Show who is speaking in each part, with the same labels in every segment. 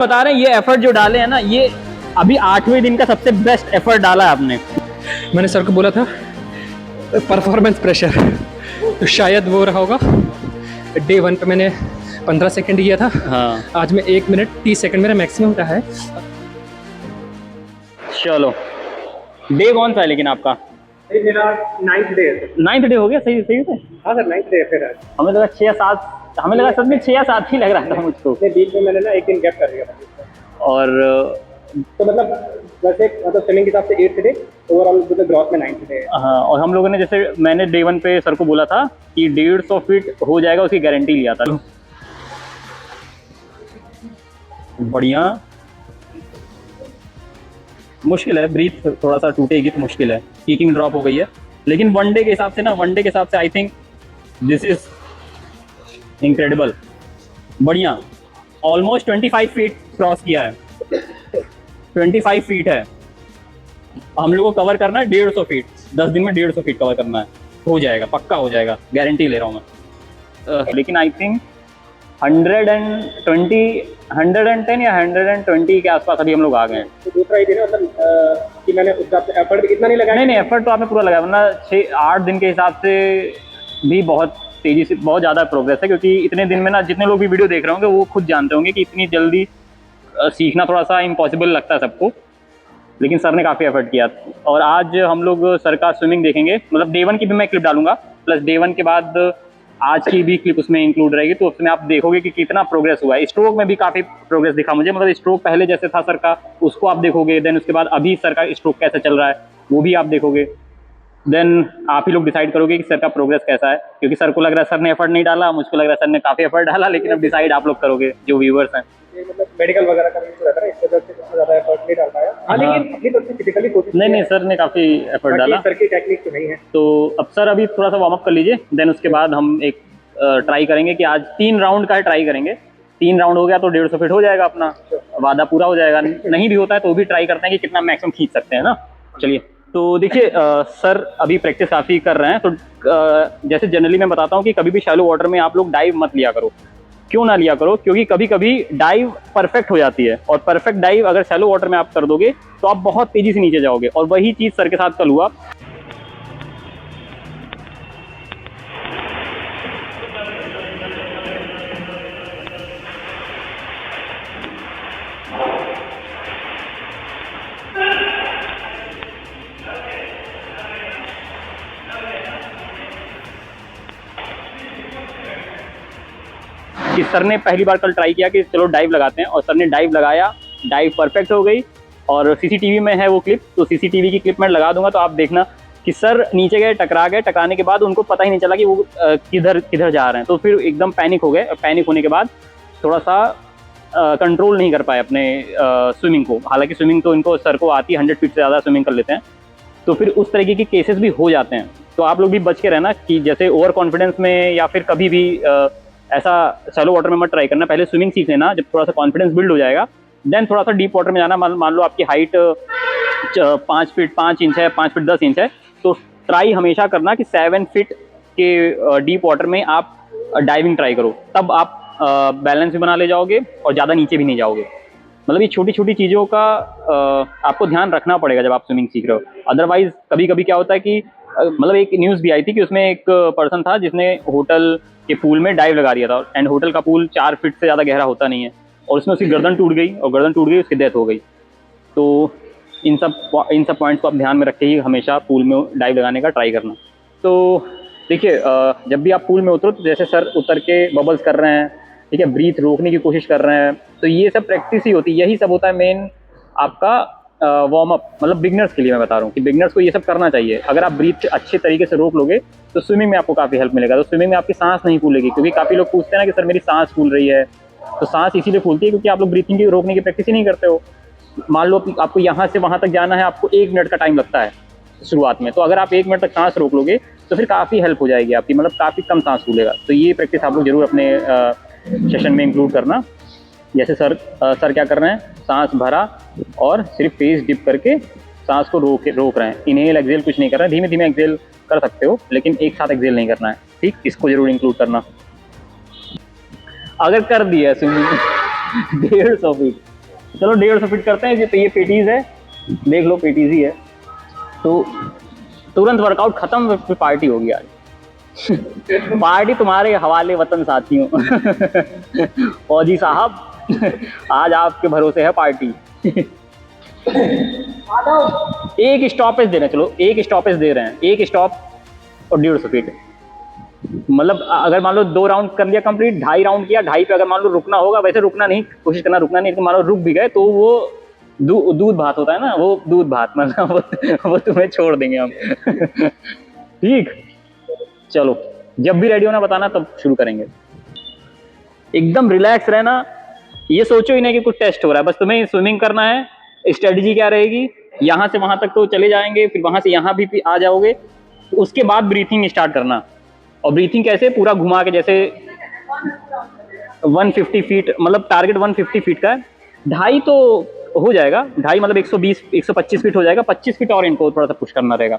Speaker 1: बता रहे हैं ये एफर्ट जो डाले हैं ना, ये अभी 8वें दिन का सबसे बेस्ट एफर्ट डाला है आपने।
Speaker 2: मैंने सर को बोला था परफॉर्मेंस प्रेशर, तो शायद वो रहा होगा। डे 1 पे मैंने 15 सेकंड दिया था।
Speaker 1: हाँ,
Speaker 2: आज मैं 1 मिनट 30 सेकंड मेरा मैक्सिमम रहा है।
Speaker 1: चलो डे कौन सा है लेकिन आपका?
Speaker 2: मेरा 9th डे है।
Speaker 1: 9th डे हो गया? सही सही से?
Speaker 2: हाँ सर 9th डे फिर है।
Speaker 1: हमें लगा 6-7, हमें लगा सच में 6 या 7 ही लग रहा था मुझको।
Speaker 2: बीच में मैंने ना 1 दिन गैप कर दिया था।
Speaker 1: और
Speaker 2: तो मतलब वैसे मतलब स्विमिंग के हिसाब से 8th डे, ओवरऑल मतलब ग्रॉस में 9th डे है।
Speaker 1: हाँ, और हम लोगों ने जैसे मैंने डे 1 पे सर को बोला था कि 150 फीट हो जाएगा, उसकी गारंटी लिया था। बढ़िया। मुश्किल है, ब्रीथ थोड़ा सा टूटेगी तो मुश्किल है, कीकिंग ड्रॉप हो गई है। लेकिन वनडे के हिसाब से ना, वनडे के हिसाब से I think this is incredible. बढ़िया, ऑलमोस्ट 25 फीट क्रॉस किया है। 25 फीट है, हम लोग को कवर करना है 150 फीट। 10 दिन में 150 फीट कवर करना है, हो जाएगा, पक्का हो जाएगा, गारंटी ले रहा हूँ मैं। लेकिन आई थिंक 110 या 120 के आसपास अभी हम लोग आ गए हैं।
Speaker 2: तो दूसरा ये ना मतलब कि मैंने उस हिसाब से एफर्ट इतना नहीं लगाया।
Speaker 1: नहीं, एफर्ट तो आपने पूरा लगाया, वरना 6-8 दिन के हिसाब से भी बहुत तेजी से, बहुत ज़्यादा प्रोग्रेस है। क्योंकि इतने दिन में ना, जितने लोग भी वीडियो देख रहे होंगे वो खुद जानते होंगे कि इतनी जल्दी सीखना थोड़ा सा इम्पॉसिबल लगता है सबको। लेकिन सर ने काफ़ी एफर्ट किया। और आज हम लोग सर का स्विमिंग देखेंगे, मतलब डे 1 की भी मैं क्लिप डालूंगा, प्लस डे 1 के बाद आज की भी क्लिप उसमें इंक्लूड रहेगी। तो उसमें आप देखोगे कि कितना प्रोग्रेस हुआ है। स्ट्रोक में भी काफ़ी प्रोग्रेस दिखा मुझे, मतलब स्ट्रोक पहले जैसे था सर का, उसको आप देखोगे। देन उसके बाद अभी सर का स्ट्रोक कैसे चल रहा है वो भी आप देखोगे। देन आप ही लोग डिसाइड करोगे कि सर का प्रोग्रेस कैसा है। क्योंकि सर को लग रहा है सर ने एफर्ट नहीं डाला, मुझको लग रहा है सर ने काफ़ी एफर्ट डाला। लेकिन अब डिसाइड आप लोग करोगे जो व्यूवर्स हैं।
Speaker 2: ये मतलब मेडिकल वगैरह का भी रहता है, इस वजह से ज़्यादा एफर्ट नहीं डाल पाया। हाँ, लेकिन अपनी तरफ से फिजिकली कोशिश
Speaker 1: नहीं, सर ने काफ़ी एफर्ट डाला।
Speaker 2: सर की टेक्निक तो नहीं है।
Speaker 1: तो अब सर अभी थोड़ा सा वार्म अप कर लीजिए, देन उसके बाद हम एक ट्राई करेंगे कि आज 3 राउंड का ट्राई करेंगे। 3 राउंड हो गया तो 150 फीट हो जाएगा, अपना वादा पूरा हो जाएगा। नहीं भी होता है तो भी ट्राई करते हैं कि कितना मैक्सिमम खींच सकते हैं ना। चलिए, तो देखिए सर अभी प्रैक्टिस काफ़ी कर रहे हैं। तो जैसे जनरली मैं बताता हूँ कि कभी भी शैलो वाटर में आप लोग डाइव मत लिया करो। क्यों ना लिया करो? क्योंकि कभी कभी डाइव परफेक्ट हो जाती है, और परफेक्ट डाइव अगर शैलो वाटर में आप कर दोगे तो आप बहुत तेजी से नीचे जाओगे। और वही चीज़ सर के साथ कल हुआ। कि सर ने पहली बार कल ट्राई किया कि चलो डाइव लगाते हैं, और सर ने डाइव लगाया, डाइव परफेक्ट हो गई। और सीसीटीवी में है वो क्लिप, तो सीसीटीवी की क्लिप मैं लगा दूंगा, तो आप देखना कि सर नीचे गए, टकरा गए। टकराने के बाद उनको पता ही नहीं चला कि वो किधर किधर जा रहे हैं। तो फिर एकदम पैनिक हो गए। पैनिक होने के बाद थोड़ा सा कंट्रोल नहीं कर पाए अपने स्विमिंग को। हालांकि स्विमिंग तो इनको, सर को आती है, 100 फीट से ज़्यादा स्विमिंग कर लेते हैं। तो फिर उस तरीके के केसेस भी हो जाते हैं। तो आप लोग भी बच के रहना कि जैसे ओवर कॉन्फिडेंस में या फिर कभी भी ऐसा शैलो वाटर में मत ट्राई करना। पहले स्विमिंग सीख लेना, जब थोड़ा सा कॉन्फिडेंस बिल्ड हो जाएगा देन थोड़ा सा डीप वाटर में जाना। मान लो आपकी हाइट 5 फीट 5 इंच है, 5 फीट 10 इंच है, तो ट्राई हमेशा करना कि 7 फीट के डीप वाटर में आप डाइविंग ट्राई करो। तब आप बैलेंस भी बना ले जाओगे और ज़्यादा नीचे भी नहीं जाओगे। मतलब ये छोटी छोटी चीज़ों का आपको ध्यान रखना पड़ेगा जब आप स्विमिंग सीख रहे हो। अदरवाइज कभी कभी क्या होता है कि मतलब एक न्यूज़ भी आई थी कि उसमें एक पर्सन था जिसने होटल के पूल में डाइव लगा दिया था। एंड होटल का पूल 4 फीट से ज़्यादा गहरा होता नहीं है, और उसमें उसकी गर्दन टूट गई, और गर्दन टूट गई, उसकी डेथ हो गई। तो इन सब पॉइंट्स को आप ध्यान में रख के ही हमेशा पूल में डाइव लगाने का ट्राई करना। तो देखिए जब भी आप पूल में उतरो, तो जैसे सर उतर के बबल्स कर रहे हैं, ठीक है, ब्रीथ रोकने की कोशिश कर रहे हैं, तो ये सब प्रैक्टिस ही होती है। यही सब होता है मेन आपका वार्म अप। मतलब बिगनर्स के लिए मैं बता रहा हूँ कि बिगनर्स को ये सब करना चाहिए। अगर आप ब्रीथ अच्छे तरीके से रोक लोगे तो स्विमिंग में आपको काफ़ी हेल्प मिलेगा। तो स्विमिंग में आपकी सांस नहीं फूलेगी, क्योंकि काफ़ी लोग पूछते हैं ना कि सर मेरी सांस फूल रही है। तो सांस इसीलिए फूलती है क्योंकि आप लोग ब्रीथिंग की रोकने की प्रैक्टिस ही नहीं करते हो। मान लो आपको यहाँ से वहाँ तक जाना है, आपको 1 मिनट का टाइम लगता है शुरुआत में। तो अगर आप 1 मिनट तक सांस रोक लोगे तो फिर काफ़ी हेल्प हो जाएगी आपकी, मतलब काफ़ी कम सांस फूलेगा। तो ये प्रैक्टिस आप लोग जरूर अपने सेशन में इंक्लूड करना। जैसे सर क्या कर रहे हैं, सांस भरा और सिर्फ फेस डिप करके सांस को रोक रहे हैं। इनहेल एक्सेल कुछ नहीं कर रहे हैं, धीमे धीमे एक्सेल कर सकते हो, लेकिन एक साथ एक्सेल नहीं करना है, ठीक। इसको जरूर इंक्लूड करना। अगर कर दिया स्विमिंग 150 फीट चलो 150 फीट करते हैं। तो ये पेटीज है, देख लो पेटीज ही है। तो तुरंत वर्कआउट खत्म, फिर पार्टी होगी आज। पार्टी तुम्हारे हवाले वतन साथियों। फौजी साहब आज आपके भरोसे है पार्टी। एक स्टॉपेज दे रहे हैं, चलो एक स्टॉपेज दे रहे हैं, एक स्टॉप और 150 फीट। मतलब अगर मान लो 2 राउंड कर लिया कंप्लीट, 2.5 राउंड किया, 2.5 पे अगर मान लो रुकना होगा, वैसे रुकना नहीं, कोशिश करना रुकना नहीं, तो मान लो रुक भी गए तो वो दूध भात होता है ना, वो दूध भात मतलब वो तुम्हें छोड़ देंगे हम। ठीक, चलो जब भी रेडी होना बताना, तब शुरू करेंगे। एकदम रिलैक्स रहना, ये सोचो ही नहीं कि कुछ टेस्ट हो रहा है, बस तुम्हें स्विमिंग करना है। स्ट्रेटजी क्या रहेगी, यहाँ से वहां तक तो चले जाएंगे, फिर वहां से यहाँ भी आ जाओगे, उसके बाद ब्रीथिंग स्टार्ट करना। और ब्रीथिंग कैसे, पूरा घुमा के, जैसे 150 फीट, मतलब टारगेट 150 फीट का है, 2.5 तो हो जाएगा, 2.5 मतलब 120 125 फीट हो जाएगा, 25 फीट और इनको थोड़ा सा पुश करना रहेगा,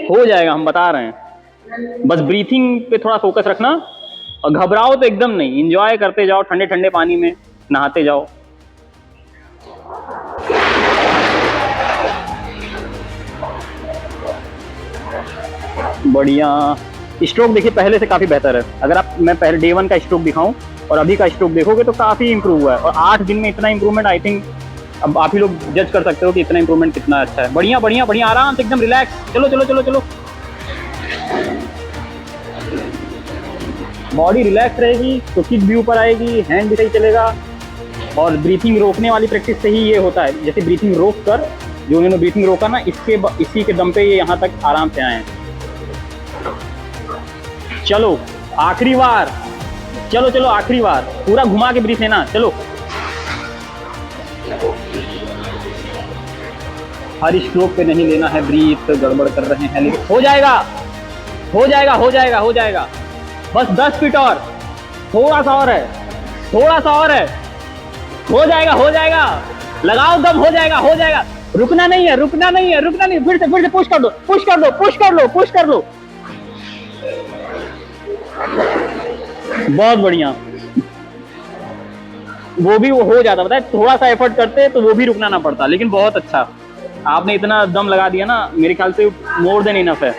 Speaker 1: हो जाएगा, हम बता रहे हैं। बस ब्रीथिंग पे थोड़ा फोकस रखना, और घबराओ तो एकदम नहीं, एंजॉय करते जाओ, ठंडे ठंडे पानी में नहाते जाओ। बढ़िया। स्ट्रोक देखिए पहले से काफ़ी बेहतर है। अगर आप, मैं पहले डे 1 का स्ट्रोक दिखाऊं और अभी का स्ट्रोक देखोगे तो काफ़ी इंप्रूव हुआ है, और 8 दिन में इतना इंप्रूवमेंट, आई थिंक अब आप ही लोग जज कर सकते हो कि इतना इंप्रूवमेंट कितना अच्छा है। बढ़िया बढ़िया बढ़िया, आराम से एकदम रिलैक्स। चलो चलो चलो चलो, बॉडी रिलैक्स रहेगी तो किक भी ऊपर आएगी, हैंड भी सही चलेगा। और ब्रीथिंग रोकने वाली प्रैक्टिस से ही ये होता है, जैसे ब्रीथिंग रोक कर, जो उन्होंने ब्रीथिंग रोका ना, इसी के दम पे ये यहाँ तक आराम से आए हैं। चलो आखिरी बार, चलो चलो आखिरी बार, पूरा घुमा के ब्रीथ लेना। चलो, हर स्ट्रोक पे नहीं लेना है ब्रीथ, गड़बड़ कर रहे हैं, लेकिन हो जाएगा हो जाएगा हो जाएगा हो जाएगा। बस 10 फीट और, थोड़ा सा और है, थोड़ा सा और है, हो जाएगा हो जाएगा, लगाओ दम, हो जाएगा हो जाएगा। रुकना नहीं है, रुकना नहीं है, रुकना नहीं, फिर से पुश कर दो, पुश कर दो, पुश कर लो, पुश कर लो। बहुत बढ़िया, वो भी वो हो जाता, पता है, थोड़ा सा एफर्ट करते तो वो भी रुकना ना पड़ता, लेकिन बहुत अच्छा आपने इतना दम लगा दिया ना, मेरे ख्याल से मोर देन इनफ है।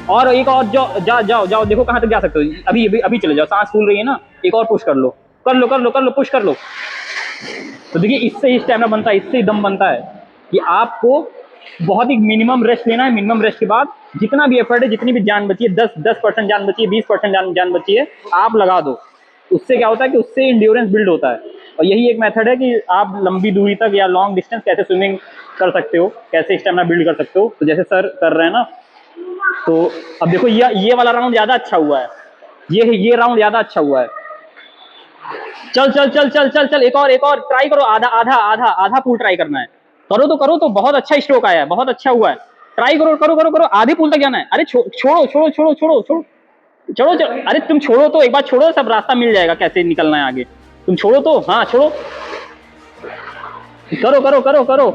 Speaker 1: और एक और जाओ जाओ जाओ, देखो कहाँ तक जा सकते हो, अभी अभी अभी चले जाओ, सांस फूल रही है ना, एक और पुश कर लो, कर लो कर लो कर लो, पुश कर लो। तो देखिए इससे ही स्टैमिना बनता है, इससे ही दम बनता है कि आपको बहुत ही मिनिमम रेस्ट लेना है। मिनिमम रेस्ट के बाद जितना भी एफर्ट है, जितनी भी जान बची है, 10% जान बची है, 20% जान बची है, आप लगा दो। उससे क्या होता है कि उससे इंड्योरेंस बिल्ड होता है। और यही एक मेथड है कि आप लंबी दूरी तक या लॉन्ग डिस्टेंस कैसे स्विमिंग कर सकते हो, कैसे स्टैमिना बिल्ड कर सकते हो। तो जैसे सर कर रहे हैं ना, तो अब देखो ये वाला राउंड ज़्यादा अच्छा हुआ है, ये राउंड ज़्यादा अच्छा हुआ है। चल चल चल चल चल चल, एक और ट्राई करो, आधा आधा आधा आधा पूल ट्राई करना है। करो तो बहुत अच्छा स्ट्रोक आया है, बहुत अच्छा हुआ है। ट्राई करो करो करो करो, आधे पूल तक जाना है। अरे छोड़ो छोड़ो छोड़ो छोड़ो छोड़ो छोड़ो, अरे तुम छोड़ो तो, एक बार छोड़ो, सब रास्ता मिल जाएगा कैसे निकलना है आगे। तुम छोड़ो तो, हाँ छोड़ो, करो करो करो करो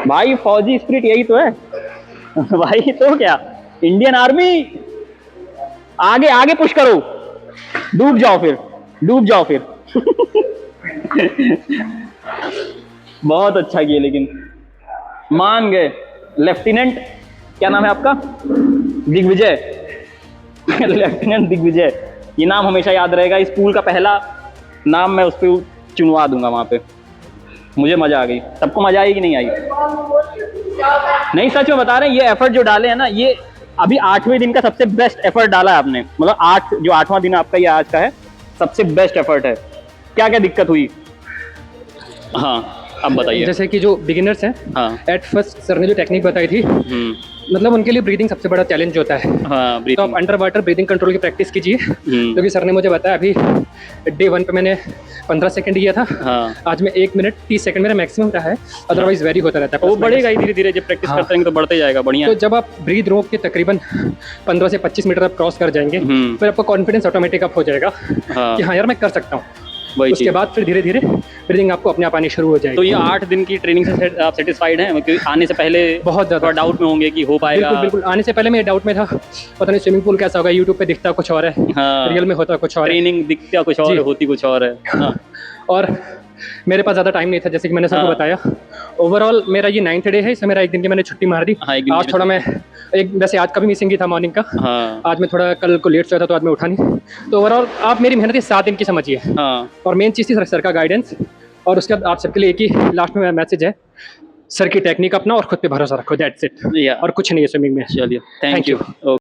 Speaker 1: भाई, फौजी स्पिरिट यही तो है भाई। तो क्या, इंडियन आर्मी, आगे आगे पुश करो, डूब जाओ फिर, डूब जाओ फिर बहुत अच्छा किया, लेकिन मान गए। लेफ्टिनेंट क्या नाम है आपका? दिग्विजय लेफ्टिनेंट दिग्विजय, ये नाम हमेशा याद रहेगा। इस पूल का पहला नाम मैं उस पर चुनवा दूंगा वहां पे। मुझे मजा आ गई, सबको मजा आई कि नहीं आई? नहीं, सच में बता रहे हैं, ये एफर्ट जो डाले हैं ना, ये अभी 8वें दिन का सबसे बेस्ट एफर्ट डाला है आपने। मतलब 8वां दिन आपका ये आज का है, सबसे बेस्ट एफर्ट है। क्या क्या दिक्कत हुई? हाँ अब बताइए।
Speaker 2: जैसे कि जो बिगिनर्स हैं,
Speaker 1: हाँ,
Speaker 2: एट फर्स्ट सर ने जो टेक्निक बताई थी, मतलब उनके लिए ब्रीदिंग सबसे बड़ा चैलेंज होता है।
Speaker 1: हाँ,
Speaker 2: तो आप अंडर वाटर ब्रीदिंग कंट्रोल की प्रैक्टिस कीजिए। क्योंकि सर ने मुझे बताया, अभी डे 1 पे मैंने 15 सेकंड किया था,
Speaker 1: हाँ,
Speaker 2: आज में 1 मिनट 30 सेकंड मेरा मैक्सिमम रहा है, अदरवाइज वेरी होता रहता है।
Speaker 1: वो बढ़ेगा ही धीरे धीरे, जब प्रैक्टिस करते रहेंगे तो बढ़ते जाएगा। बढ़िया।
Speaker 2: तो जब आप ब्रीद रोक के तकरीबन 15 से 25 मीटर आप क्रॉस कर जाएंगे, फिर आपका कॉन्फिडेंस ऑटोमेटिक अप हो जाएगा कि हाँ यार मैं कर सकता हूँ। उसके बाद फिर धीरे धीरे ब्रीदिंग आपको अपने आप आनी शुरू हो
Speaker 1: तो
Speaker 2: जाएगी।
Speaker 1: ये 8 दिन की ट्रेनिंग से आप सेटिस्फाइड हैं? क्योंकि आने से पहले
Speaker 2: बहुत ज़्यादा।
Speaker 1: थोड़ा डाउट में होंगे कि हो पाएगा।
Speaker 2: बिल्कुल बिल्कुल, आने से पहले मैं डाउट में था, पता नहीं स्विमिंग पूल कैसा होगा, यूट्यूब पे दिखता कुछ और है,
Speaker 1: हाँ।
Speaker 2: रियल में होता कुछ और है।
Speaker 1: ट्रेनिंग दिखता कुछ और
Speaker 2: जी।
Speaker 1: है, होती कुछ और है। हाँ।
Speaker 2: और मेरे पास ज़्यादा टाइम नहीं था, जैसे कि मैंने सबको
Speaker 1: हाँ।
Speaker 2: बताया। ओवरऑल मेरा ये 9th डे है, इसमें मेरा एक दिन की मैंने छुट्टी मार दी।
Speaker 1: हाँ, एक दिन की
Speaker 2: आज थोड़ा मैं वैसे आज का भी मिसिंग ही था मॉर्निंग का।
Speaker 1: हाँ।
Speaker 2: आज मैं थोड़ा कल को लेट सोया था तो आज मैं उठा नहीं। तो ओवरऑल आप मेरी मेहनत ये 7 दिन की समझिए।
Speaker 1: हाँ।
Speaker 2: और मेन चीज़ थी सर का गाइडेंस, और उसके बाद आप सबके लिए एक ही लास्ट में मैसेज है, सर की टेक्निक अपना और खुद पे भरोसा रखो, दैट्स इट।
Speaker 1: या
Speaker 2: और कुछ नहीं है स्विमिंग में।
Speaker 1: चलिए, थैंक
Speaker 2: Thank
Speaker 1: यू।
Speaker 2: you.